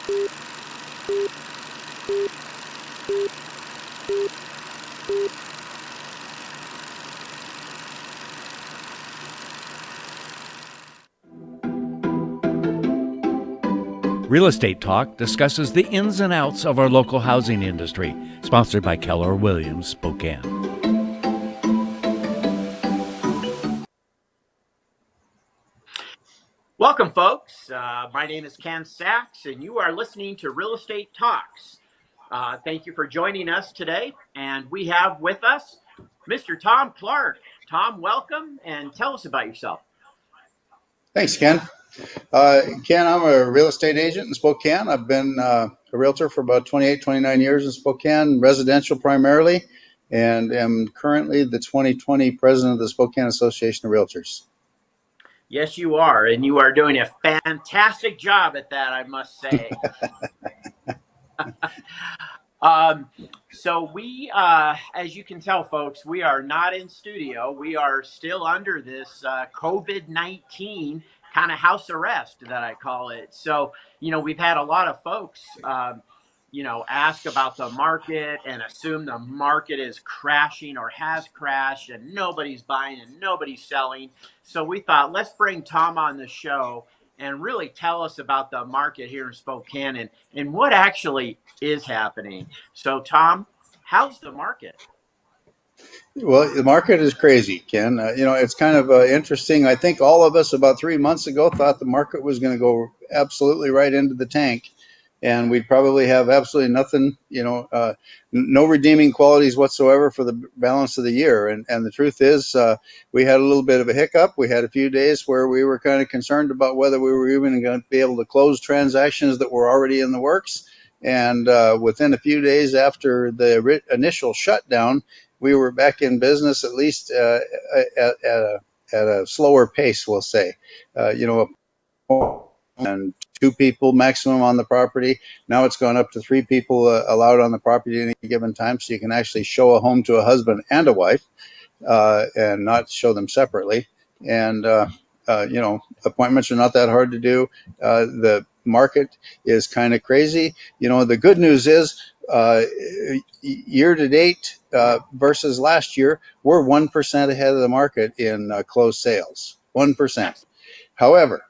Real Estate Talk discusses the ins and outs of our local housing industry, sponsored by Keller Williams, Spokane. Welcome, folks. My name is Ken Sachs, and you are listening to Real Estate Talks. Thank you for joining us today. And we have with us Mr. Tom Clark. Tom, welcome, and tell us about yourself. Thanks, Ken. Ken, I'm a real estate agent in Spokane. I've been a realtor for about 28, 29 years in Spokane, residential primarily, and am currently the 2020 president of the Spokane Association of Realtors. Yes, you are, and you are doing a fantastic job at that, I must say. So we, as you can tell, folks, we are not in studio. We are still under this COVID-19 kind of house arrest that I call it. So, we've had a lot of folks, ask about the market and assume the market is crashing or has crashed and nobody's buying and nobody's selling. So we thought, let's bring Tom on the show and really tell us about the market here in Spokane and what actually is happening. So, Tom, how's the market? Well, the market is crazy, Ken. It's kind of interesting. I think all of us about 3 months ago thought the market was going to go absolutely right into the tank, and we'd probably have absolutely nothing, no redeeming qualities whatsoever for the balance of the year. And the truth is, we had a little bit of a hiccup. We had a few days where we were kind of concerned about whether we were even going to be able to close transactions that were already in the works. And within a few days after the initial shutdown, we were back in business, at least at a slower pace, we'll say. And 2 people maximum on the property. Now it's gone up to 3 people allowed on the property at any given time, so you can actually show a home to a husband and a wife and not show them separately. And appointments are not that hard to do. The market is kind of crazy. The good news is year to date versus last year, we're 1% ahead of the market in closed sales. 1%. However,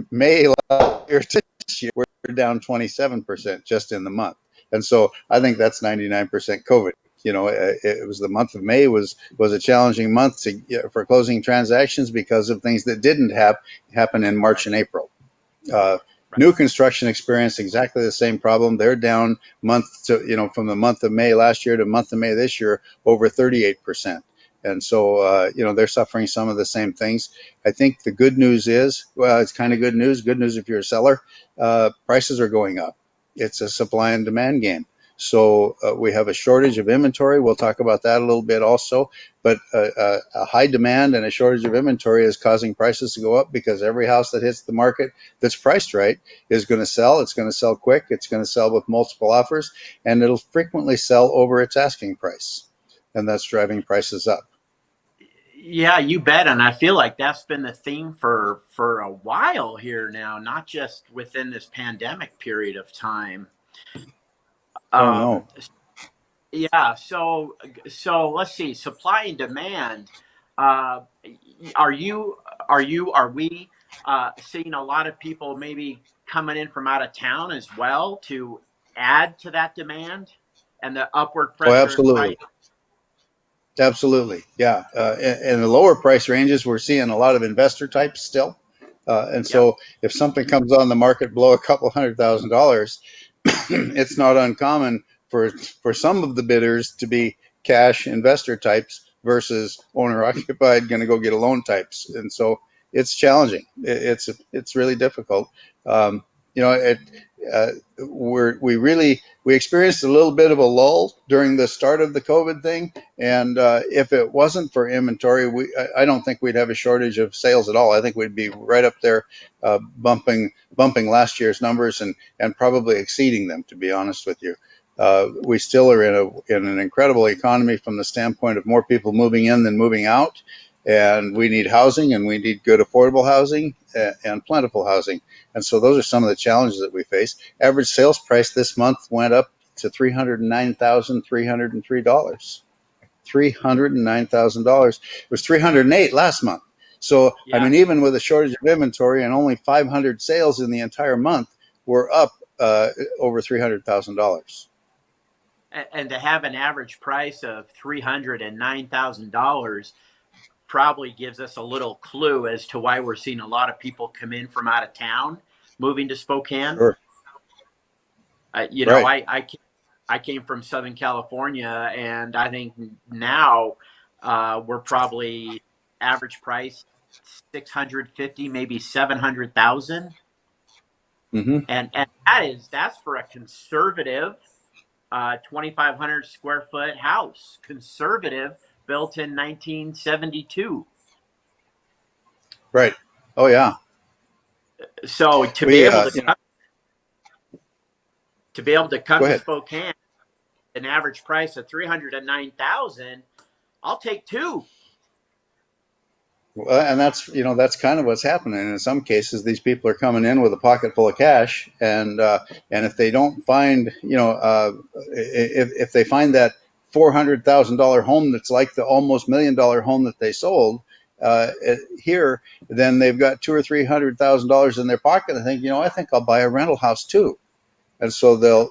May last year to this year, we're down 27% just in the month. And so I think that's 99% COVID. It was the month of May was a challenging month for closing transactions because of things that didn't happen in March and April. New construction experienced exactly the same problem. They're down from the month of May last year to month of May this year, over 38%. And so, they're suffering some of the same things. I think the good news is, well, it's kind of good news. Good news if you're a seller, prices are going up. It's a supply and demand game. So we have a shortage of inventory. We'll talk about that a little bit also. But a high demand and a shortage of inventory is causing prices to go up because every house that hits the market that's priced right is going to sell. It's going to sell quick. It's going to sell with multiple offers, and it'll frequently sell over its asking price. And that's driving prices up. Yeah, you bet. And I feel like that's been the theme for a while here now, not just within this pandemic period of time. No. Yeah. So let's see, supply and demand. Are we seeing a lot of people maybe coming in from out of town as well to add to that demand and the upward pressure? Oh, absolutely. Absolutely. Yeah. In the lower price ranges, we're seeing a lot of investor types still. And so if something comes on the market below a couple $100,000, it's not uncommon for some of the bidders to be cash investor types versus owner occupied, going to go get a loan types. And so it's challenging. It's really difficult. We experienced a little bit of a lull during the start of the COVID thing, and if it wasn't for inventory, I don't think we'd have a shortage of sales at all. I think we'd be right up there, bumping last year's numbers and probably exceeding them. To be honest with you, we still are in an incredible economy from the standpoint of more people moving in than moving out. And we need housing, and we need good affordable housing and plentiful housing. And so those are some of the challenges that we face. Average sales price this month went up to $309,303. $309,000. It was 308 last month. So, I Yeah. mean, even with a shortage of inventory and only 500 sales in the entire month, we're up over $300,000. And to have an average price of $309,000 probably gives us a little clue as to why we're seeing a lot of people come in from out of town moving to Spokane. Sure. You know, Right. I came from Southern California, and I think now we're probably average price 650, maybe 700,000, Mm-hmm. and that's for a conservative 2,500 square foot house, conservative, built in 1972. Right. Oh, yeah. So to be We, able to you know, come go to ahead. Spokane, an average price of 309,000, I'll take two. Well, and that's kind of what's happening. In some cases, these people are coming in with a pocket full of cash, and if they don't find, if they find that $400,000 home that's like the almost $1 million home that they sold here, then they've got $200,000 or $300,000 in their pocket. I think, I think I'll buy a rental house too. And so they'll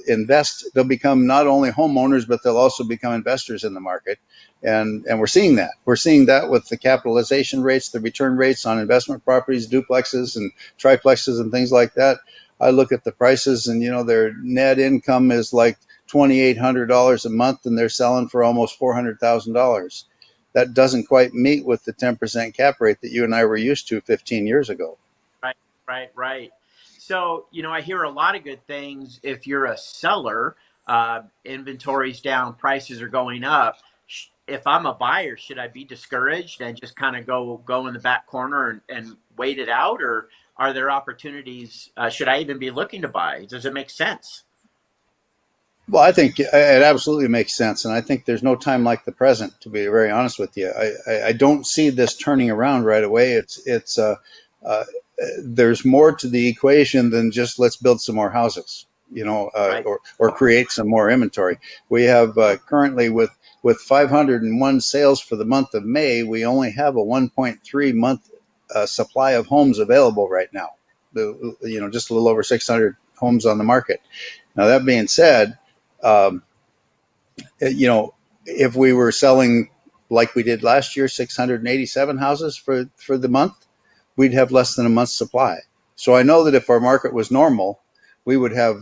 invest. They'll become not only homeowners, but they'll also become investors in the market. And we're seeing that. We're seeing that with the capitalization rates, the return rates on investment properties, duplexes and triplexes and things like that. I look at the prices, and their net income is like $2,800 a month, and they're selling for almost $400,000. That doesn't quite meet with the 10% cap rate that you and I were used to 15 years ago. Right, right. So, I hear a lot of good things. If you're a seller, inventory's down, prices are going up. If I'm a buyer, should I be discouraged and just kind of go in the back corner and wait it out, or are there opportunities? Should I even be looking to buy? Does it make sense? Well, I think it absolutely makes sense, and I think there's no time like the present. To be very honest with you, I don't see this turning around right away. Uh, there's more to the equation than just let's build some more houses, Right. or create some more inventory. We have currently with 501 sales for the month of May, we only have a 1.3 month supply of homes available right now. Just a little over 600 homes on the market. Now that being said, um, if we were selling like we did last year, 687 houses for the month, we'd have less than a month's supply. So I know that if our market was normal, we would have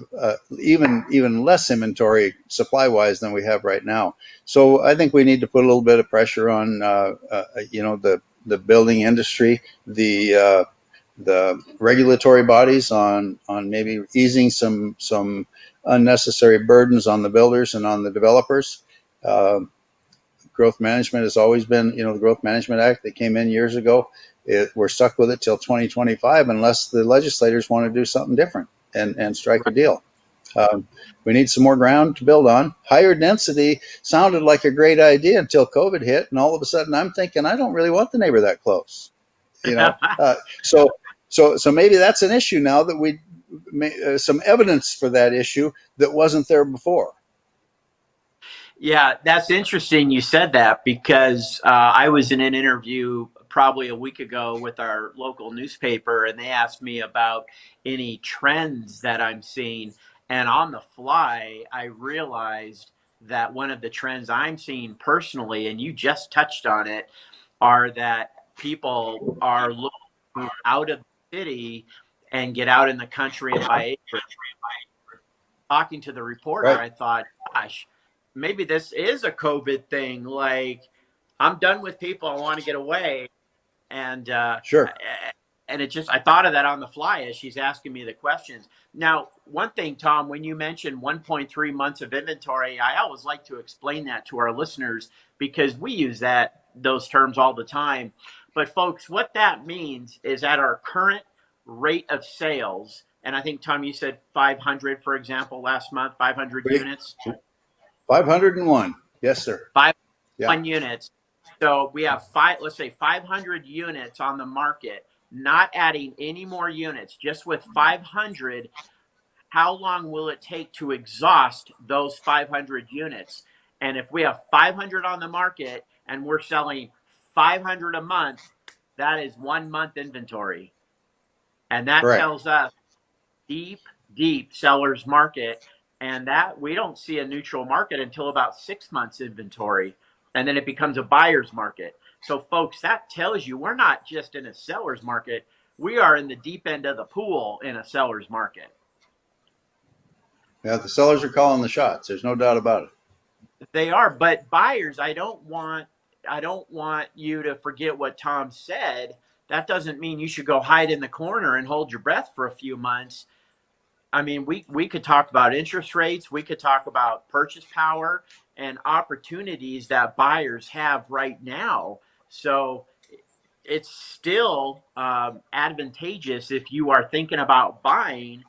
even less inventory supply wise than we have right now. So I think we need to put a little bit of pressure on the building industry, the regulatory bodies on maybe easing some unnecessary burdens on the builders and on the developers. Uh, Growth management has always been, the Growth Management Act that came in years ago. We're stuck with it till 2025 unless the legislators want to do something different and strike a Right. deal. Um, we need some more ground to build on. Higher density sounded like a great idea until COVID hit, and all of a sudden I'm thinking I don't really want the neighbor that close. You know, uh, so so maybe that's an issue now that we some evidence for that issue that wasn't there before. Yeah, that's interesting you said that because I was in an interview probably a week ago with our local newspaper, and they asked me about any trends that I'm seeing. And on the fly, I realized that one of the trends I'm seeing personally, and you just touched on it, are that people are looking to move out of the city and get out in the country and buy acreage. Talking to the reporter, Right. I thought, gosh, maybe this is a COVID thing. Like, I'm done with people. I want to get away. And Sure. I thought of that on the fly as she's asking me the questions. Now, one thing, Tom, when you mentioned 1.3 months of inventory, I always like to explain that to our listeners because we use those terms all the time. But folks, what that means is at our current rate of sales, and I think Tom, you said 500, for example, last month, 500 We units, 501. Yes, sir. 501 Yeah. units. So we have five, let's say 500 units on the market, not adding any more units, just with 500. How long will it take to exhaust those 500 units? And if we have 500 on the market and we're selling 500 a month, that is 1 month inventory. And that Correct. tells us deep seller's market. And that we don't see a neutral market until about 6 months inventory. And then it becomes a buyer's market. So, folks, that tells you we're not just in a seller's market, we are in the deep end of the pool in a seller's market. Yeah, the sellers are calling the shots. There's no doubt about it. They are, but buyers, I don't want you to forget what Tom said. That doesn't mean you should go hide in the corner and hold your breath for a few months. I mean, we could talk about interest rates, we could talk about purchase power and opportunities that buyers have right now. So it's still advantageous if you are thinking about buying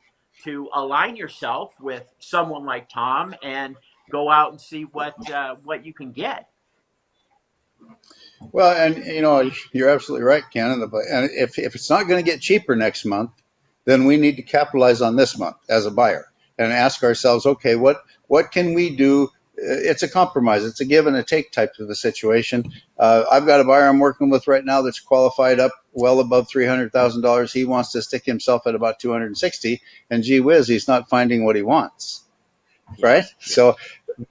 to align yourself with someone like Tom and go out and see what you can get. Well, and you're absolutely right, Ken. And if it's not going to get cheaper next month, then we need to capitalize on this month as a buyer and ask ourselves, okay, what can we do? It's a compromise. It's a give and a take type of a situation. I've got a buyer I'm working with right now that's qualified up well above $300,000. He wants to stick himself at about 260, and gee whiz, he's not finding what he wants. Yeah, Right? yeah. So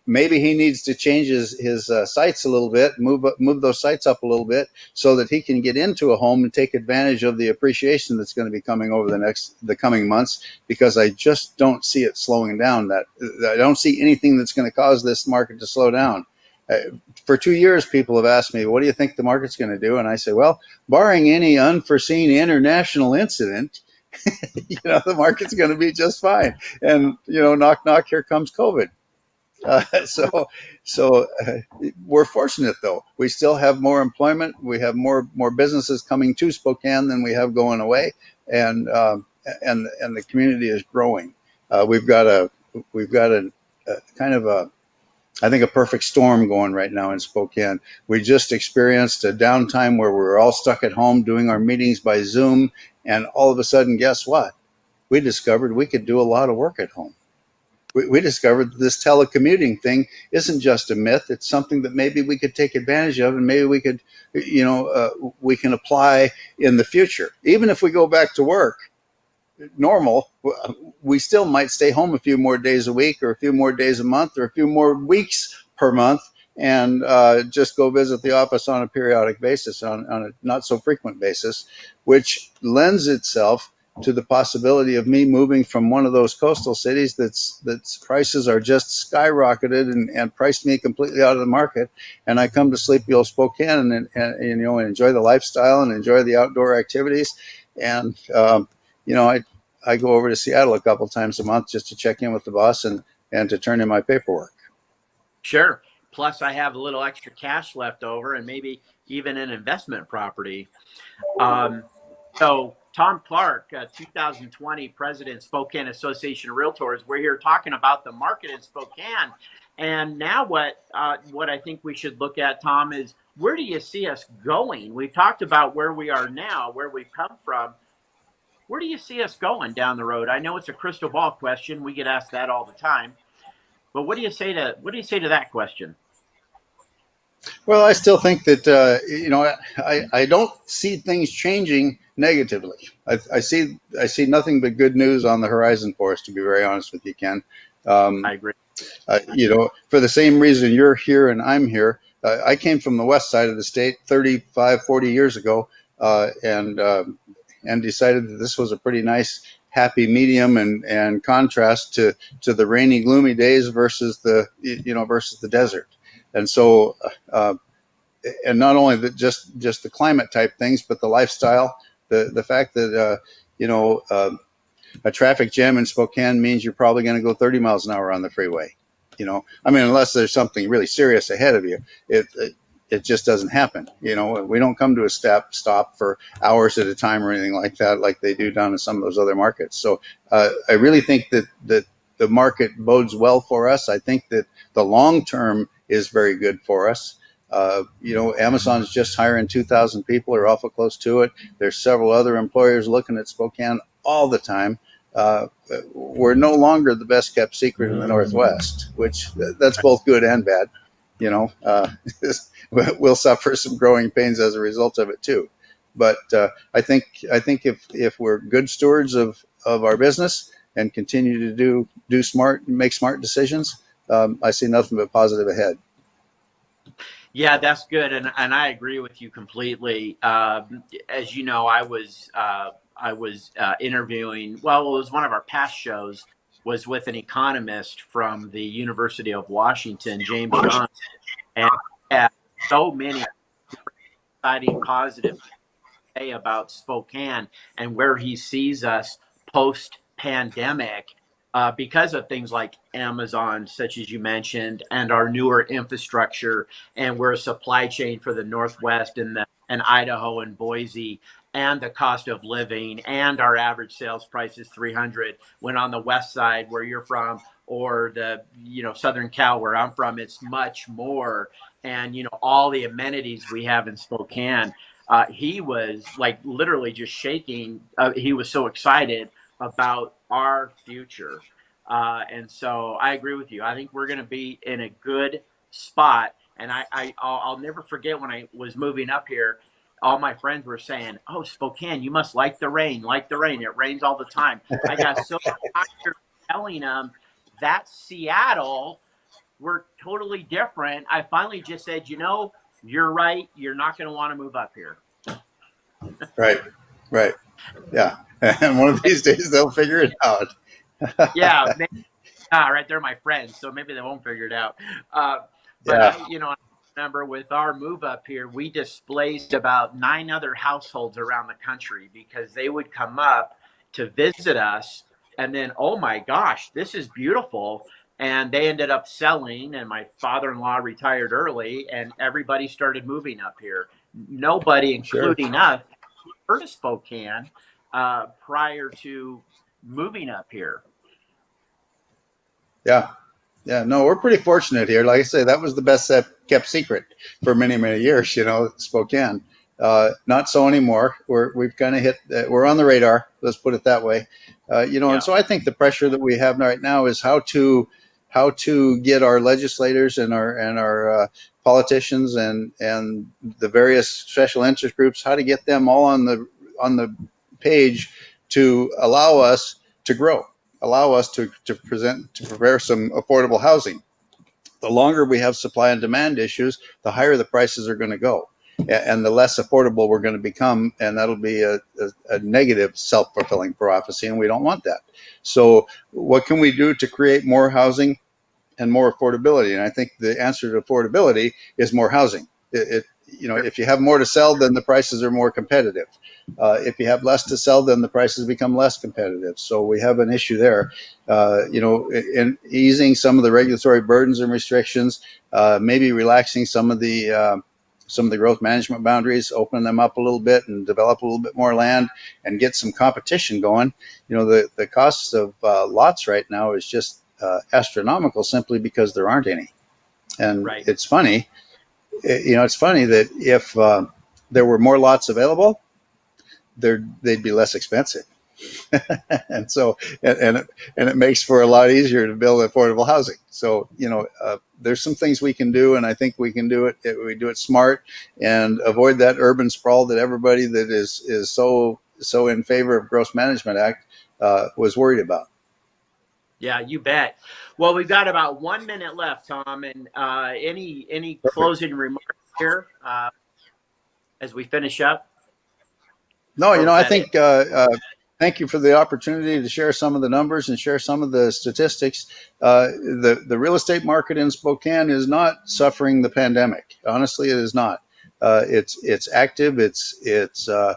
maybe he needs to change his sights a little bit, move those sights up a little bit, so that he can get into a home and take advantage of the appreciation that's going to be coming over the coming months. Because I just don't see it slowing down. That I don't see anything that's going to cause this market to slow down. For 2 years, people have asked me, "What do you think the market's going to do?" And I say, "Well, barring any unforeseen international incident, the market's going to be just fine." And knock knock, here comes COVID. Uh, so, so we're fortunate though. We still have more employment. We have more businesses coming to Spokane than we have going away, and and the community is growing. We've got a kind of a, I think, a perfect storm going right now in Spokane. We just experienced a downtime where we were all stuck at home doing our meetings by Zoom, and all of a sudden, guess what? We discovered we could do a lot of work at home. We discovered that this telecommuting thing isn't just a myth. It's something that maybe we could take advantage of, and maybe we could, we can apply in the future. Even if we go back to work normal, we still might stay home a few more days a week, or a few more days a month, or a few more weeks per month, and just go visit the office on a periodic basis, on a not so frequent basis, which lends itself to the possibility of me moving from one of those coastal cities that's prices are just skyrocketed and priced me completely out of the market, and I come to sleepy old Spokane and enjoy the lifestyle and enjoy the outdoor activities, and I go over to Seattle a couple times a month just to check in with the boss and to turn in my paperwork. Sure. Plus, I have a little extra cash left over and maybe even an investment property. Um, so, Tom Clark, 2020 president, Spokane Association of Realtors. We're here talking about the market in Spokane. And now, what I think we should look at, Tom, is where do you see us going? We've talked about where we are now, where we've come from. Where do you see us going down the road? I know it's a crystal ball question. We get asked that all the time. But what do you say to that question? Well, I still think that I don't see things changing negatively. I see nothing but good news on the horizon for us. To be very honest with you, Ken. I Um, agree. for the same reason you're here and I'm here. I came from the west side of the state 35, 40 years ago, and decided that this was a pretty nice, happy medium and contrast to the rainy, gloomy days versus the desert. And so, and not only just the climate type things, but the lifestyle, the fact that a traffic jam in Spokane means you're probably going to go 30 miles an hour on the freeway. I mean, unless there's something really serious ahead of you, it just doesn't happen. We don't come to a stop for hours at a time or anything like that, like they do down in some of those other markets. So I really think that the market bodes well for us. I think that the long term is very good for us. Amazon's just hiring 2,000 people or awful close to it. There's several other employers looking at Spokane all the time. Uh, we're no longer the best kept secret in the Northwest, which that's both good and bad. You know, we'll suffer some growing pains as a result of it too. But I think if we're good stewards of our business and continue to make smart decisions, I see nothing but positive ahead. Yeah, that's good, and I agree with you completely. As you know, I was interviewing. Well, it was one of our past shows was with an economist from the University of Washington, James Young, and yeah, so many exciting, positive say about Spokane and where he sees us post pandemic because of things like Amazon, such as you mentioned, and our newer infrastructure, and we're a supply chain for the Northwest and Idaho and Boise, and the cost of living, and our average sales price is 300. When on the west side, where you're from, or the Southern Cal, where I'm from, it's much more. And all the amenities we have in Spokane, he was like literally just shaking. He was so excited about our future. And so I agree with you. I think we're going to be in a good spot. And I'll never forget when I was moving up here, all my friends were saying, "Oh, Spokane, you must like the rain, like the rain. It rains all the time." I got so tired of telling them that Seattle, we're totally different. I finally just said, you're right. You're not going to want to move up here. Right, right, yeah. And one of these days they'll figure it out. Yeah, maybe, right. They're my friends, so maybe they won't figure it out. Uh, but Yeah, I remember with our move up here, we displaced about 9 other households around the country because they would come up to visit us, and then, oh my gosh, this is beautiful. And they ended up selling, and my father-in-law retired early, and everybody started moving up here. Nobody, sure. including us, heard of Spokane prior to moving up here. Yeah. Yeah, no, we're pretty fortunate here. Like I say, that was the best kept secret for many, many years. Spokane. Not so anymore. We've kind of hit. We're on the radar. Let's put it that way. And Yeah, so I think the pressure that we have right now is how to get our legislators and our politicians and the various special interest groups, how to get them all on the page to allow us to grow, allow us to prepare some affordable housing. The longer we have supply and demand issues, the higher the prices are going to go, and the less affordable we're going to become, and that'll be a negative self-fulfilling prophecy, and we don't want that. So what can we do to create more housing and more affordability? And I think the answer to affordability is more housing. If you have more to sell, then the prices are more competitive. If you have less to sell, then the prices become less competitive. So we have an issue there. In easing some of the regulatory burdens and restrictions, maybe relaxing some of the growth management boundaries, open them up a little bit, and develop a little bit more land, and get some competition going. The costs of lots right now is just astronomical, simply because there aren't any. And right. it's funny that if there were more lots available, they'd be less expensive. And so and it makes for a lot easier to build affordable housing. So there's some things we can do, and I think we can do it. We do it smart and avoid that urban sprawl that everybody that is so in favor of Gross Management Act was worried about. Yeah, you bet. Well, we've got about 1 minute left, Tom. And any Perfect. closing remarks here as we finish up, No, or was I that it? think thank you for the opportunity to share some of the numbers and share some of the statistics. The real estate market in Spokane is not suffering the pandemic. Honestly, it is not. It's active. Uh,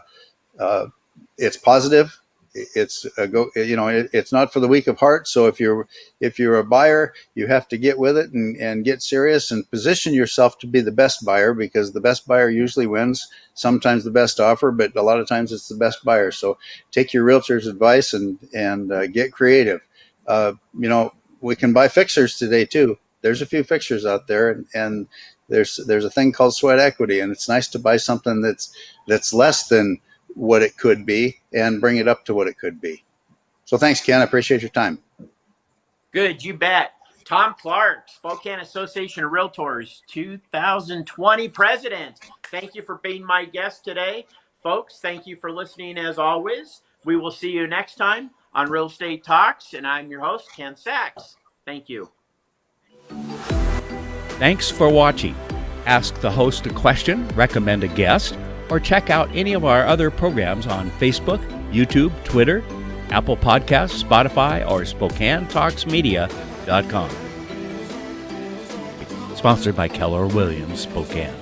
it's positive. It's a go. It's not for the weak of heart. So if you're a buyer, you have to get with it and get serious and position yourself to be the best buyer, because the best buyer usually wins. Sometimes the best offer, but a lot of times it's the best buyer. So take your realtor's advice and get creative. We can buy fixers today too. There's a few fixers out there, and there's a thing called sweat equity, and it's nice to buy something that's less than what it could be and bring it up to what it could be. So thanks, Ken. I appreciate your time. Good, you bet. Tom Clark, Spokane Association of Realtors 2020 president. Thank you for being my guest today. Folks, thank you for listening as always. We will see you next time on Real Estate Talks, and I'm your host, Ken Sachs. Thank you. Thanks for watching. Ask the host a question, recommend a guest, or check out any of our other programs on Facebook, YouTube, Twitter, Apple Podcasts, Spotify, or SpokaneTalksMedia.com. Sponsored by Keller Williams, Spokane.